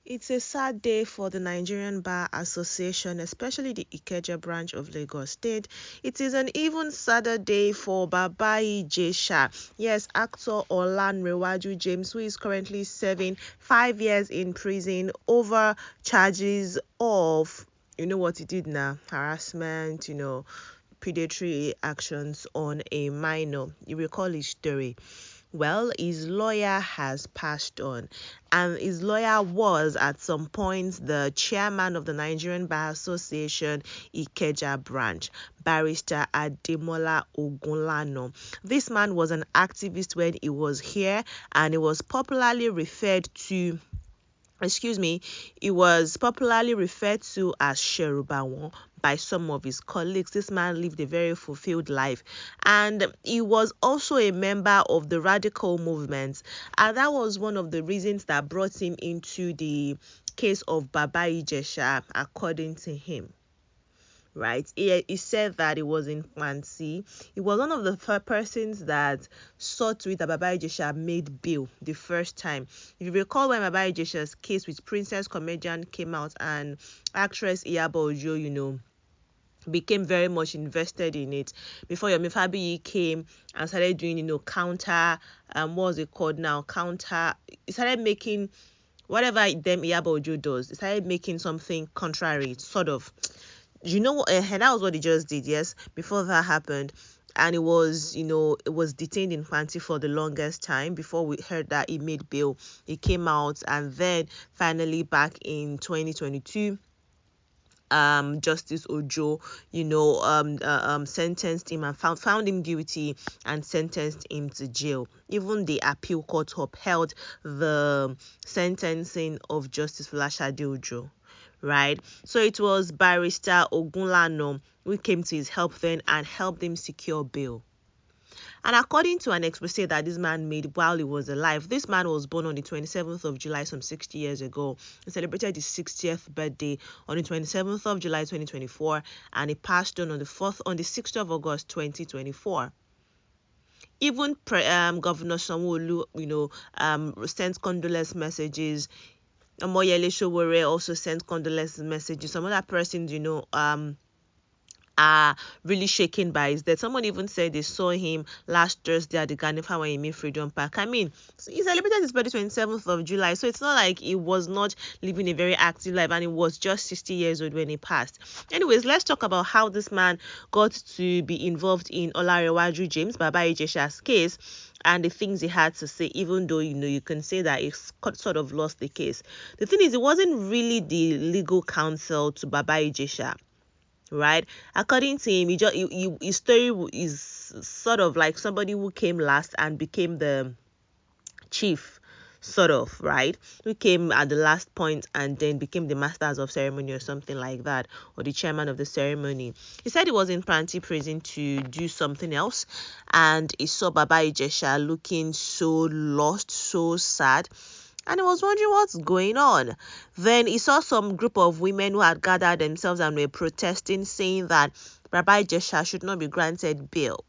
It's a sad day for the Nigerian Bar Association, especially the Ikeja branch of Lagos State. It is an even sadder day for Baba Jesha. Yes, actor Olanrewaju James, who is currently serving 5 years in prison over charges of, you know what he did now, harassment, predatory actions on a minor. You recall his story. Well, his lawyer has passed on, and his lawyer was at some point the chairman of the Nigerian Bar Association Ikeja branch, Barrister Ademola Ogunlano. This man was an activist when he was here, and he was popularly referred to as Sherubawon by some of his colleagues. This man lived a very fulfilled life, and he was also a member of the radical movement, and that was one of the reasons that brought him into the case of Baba Jesha, according to him. Right, he said that he was in fancy. He was one of the persons that saw to it that Baba Jesha made bail the first time. If you recall, when Baba Jesha's case with Princess Comedian came out, and actress Iyabo Ojo, became very much invested in it, before Yomi Fabiyi came and started doing, counter, what was it called now? He started making whatever them Iyabo Ojo does. He started making something contrary, sort of. That was what he just did, yes, before that happened. And it was detained in Fanti for the longest time before we heard that he made bail. He came out, and then finally back in 2022, Justice Ojo, sentenced him and found him guilty and sentenced him to jail. Even the appeal court upheld the sentencing of Justice Folashade Ojo. Right, so it was Barrister Ogunlano who came to his help then and helped him secure bail. And according to an expose that this man made while he was alive, this man was born on the 27th of July some 60 years ago. He celebrated his 60th birthday on the 27th of July 2024, and he passed on the 6th of August 2024. Even Governor Sanwo-Olu sent condolence messages. Omoyele Sowore also sent condolence messages. Some other persons, are really shaken by his death. Someone even said they saw him last Thursday at the Ganifa Wayimi Freedom Park. I mean, he celebrated his birthday 27th of July, so it's not like he was not living a very active life, and he was just 60 years old when he passed. Anyways, let's talk about how this man got to be involved in Olanrewaju James, Baba Jesha's case, and the things he had to say, even though you can say that he sort of lost the case. The thing is, it wasn't really the legal counsel to Baba Jesha, right? According to him, his story is sort of like somebody who came last and became the chief, sort of, right? Who came at the last point and then became the masters of ceremony or something like that, or the chairman of the ceremony. He said he was in Panti prison to do something else, and he saw Baba Jesha looking so lost, so sad, and he was wondering what's going on. Then he saw some group of women who had gathered themselves and were protesting, saying that Baba Jesha should not be granted bail.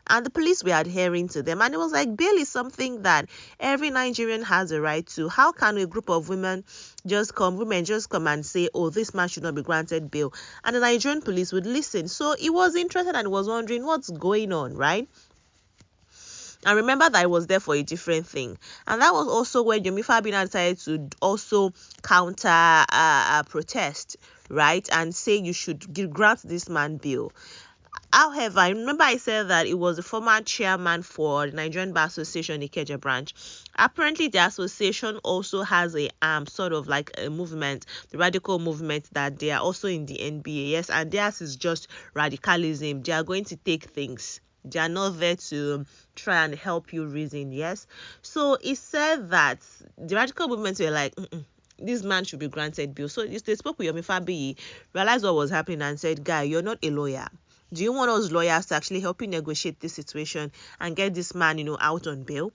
And the police were adhering to them. And it was like, bail is something that every Nigerian has a right to. How can a group of women just come and say, oh, this man should not be granted bail? And the Nigerian police would listen. So he was interested and was wondering what's going on, right? And remember that I was there for a different thing. And that was also when Yomi Fabiyi decided to also counter protest, right? And say you should grant this man bail. However, I remember I said that it was the former chairman for the Nigerian Bar Association Ikeja branch. Apparently, the association also has a sort of like a movement, the radical movement, that they are also in the NBA. Yes, and theirs is just radicalism. They are going to take things. They are not there to try and help you reason. Yes, so he said that the radical movements were like, this man should be granted bail. So they spoke with Yomi Fabiyi, realized what was happening, and said, guy, you're not a lawyer. Do you want us lawyers to actually help you negotiate this situation and get this man, out on bail?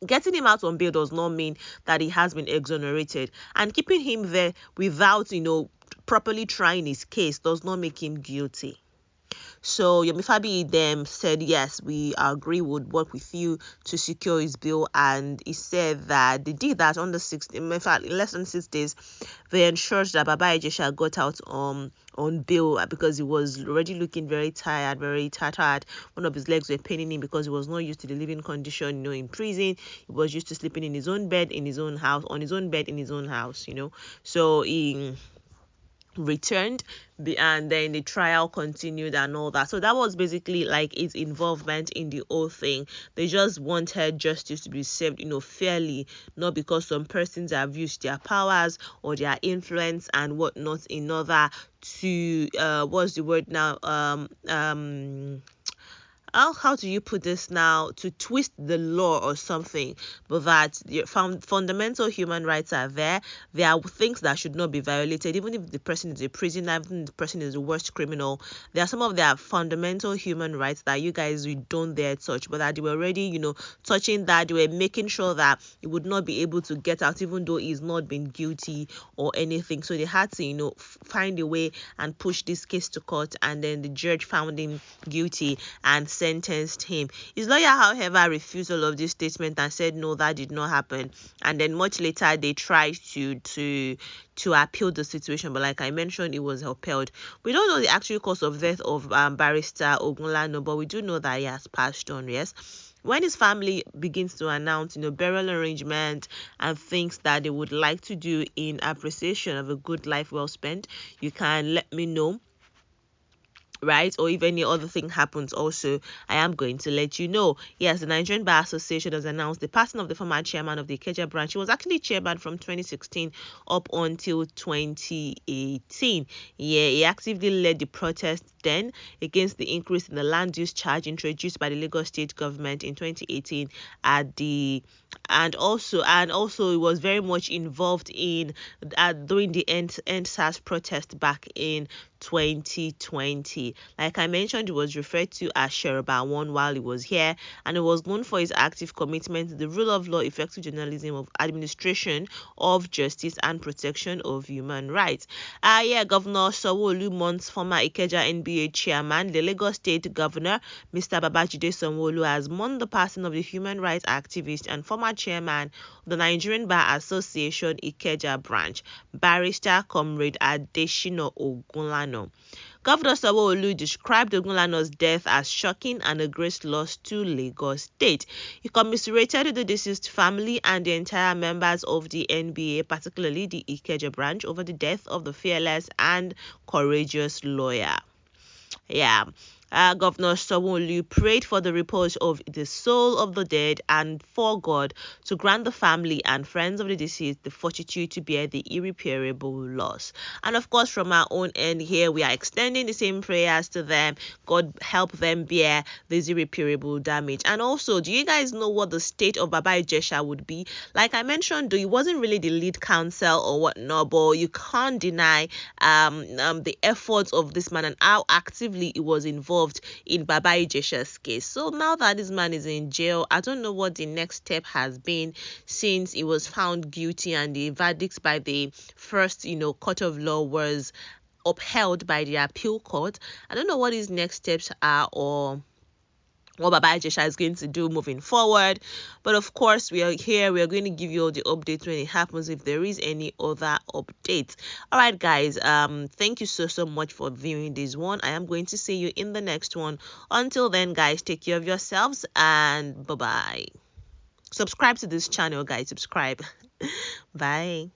Getting him out on bail does not mean that he has been exonerated. And keeping him there without, properly trying his case does not make him guilty. So Yomi Fabi them said, yes, we agree, would work with you to secure his bill. And he said that they did that on the 6th, in fact, in less than 6 days, they ensured that Baba Jesha got out on bail, because he was already looking very tired, very tattered. One of his legs were paining him because he was not used to the living condition, in prison. He was used to sleeping in his own bed, in his own house, on his own bed, in his own house, So he returned, and then the trial continued and all that. So that was basically like its involvement in the whole thing. They just wanted justice to be served, fairly, not because some persons have used their powers or their influence and whatnot in order to what's the word now, how do you put this now, to twist the law or something, but that your fundamental human rights are there. There are things that should not be violated, even if the person is a prisoner, even if the person is the worst criminal. There are some of their fundamental human rights that you guys, we don't dare touch, but that they were already, touching that. They were making sure that he would not be able to get out, even though he's not been guilty or anything. So they had to, find a way and push this case to court, and then the judge found him guilty and sentenced him. His lawyer, however, refused all of this statement and said no, that did not happen. And then much later they tried to appeal the situation, but like I mentioned, it was upheld. We don't know the actual cause of death of Barrister Ogunlano, but we do know that he has passed on. Yes. When his family begins to announce, burial arrangement and things that they would like to do in appreciation of a good life well spent, you can let me know, right? Or if any other thing happens also, I am going to let you know. Yes, the Nigerian Bar Association has announced the passing of the former chairman of the Ikeja branch. He was actually chairman from 2016 up until 2018. Yeah, he actively led the protest then against the increase in the land use charge introduced by the Lagos state government in 2018 and also he was very much involved in during the end SARS protest back in 2020. Like I mentioned, he was referred to as Sheruba One while he was here, and he was known for his active commitment to the rule of law, effective journalism, of administration of justice, and protection of human rights. Governor Sanwo-Olu mourns former Ikeja NBA chairman. The Lagos State Governor, Mr. Baba Jesha, has mourned the passing of the human rights activist and former chairman of the Nigerian Bar Association Ikeja branch, Barrister Comrade Adeshina Ogunlano. Governor Sanwo-Olu described Ogunlano's death as shocking and a great loss to Lagos State. He commiserated the deceased family and the entire members of the NBA, particularly the Ikeja branch, over the death of the fearless and courageous lawyer. Governor Sanwo-Olu prayed for the repose of the soul of the dead and for God to grant the family and friends of the deceased the fortitude to bear the irreparable loss. And of course, from our own end here, we are extending the same prayers to them. God help them bear this irreparable damage. And also, do you guys know what the state of Baba Jesha would be? Like I mentioned, though, he wasn't really the lead counsel or whatnot, but you can't deny the efforts of this man and how actively he was involved in Baba Jesha's case. So now that this man is in jail, I don't know what the next step has been since he was found guilty and the verdict by the first, court of law was upheld by the appeal court. I don't know what his next steps are or what Baba Jesha is going to do moving forward. But of course, we are here. We are going to give you all the updates when it happens, if there is any other updates. All right, guys. Thank you so much for viewing this one. I am going to see you in the next one. Until then, guys, take care of yourselves and bye-bye. Subscribe to this channel, guys. Subscribe. Bye.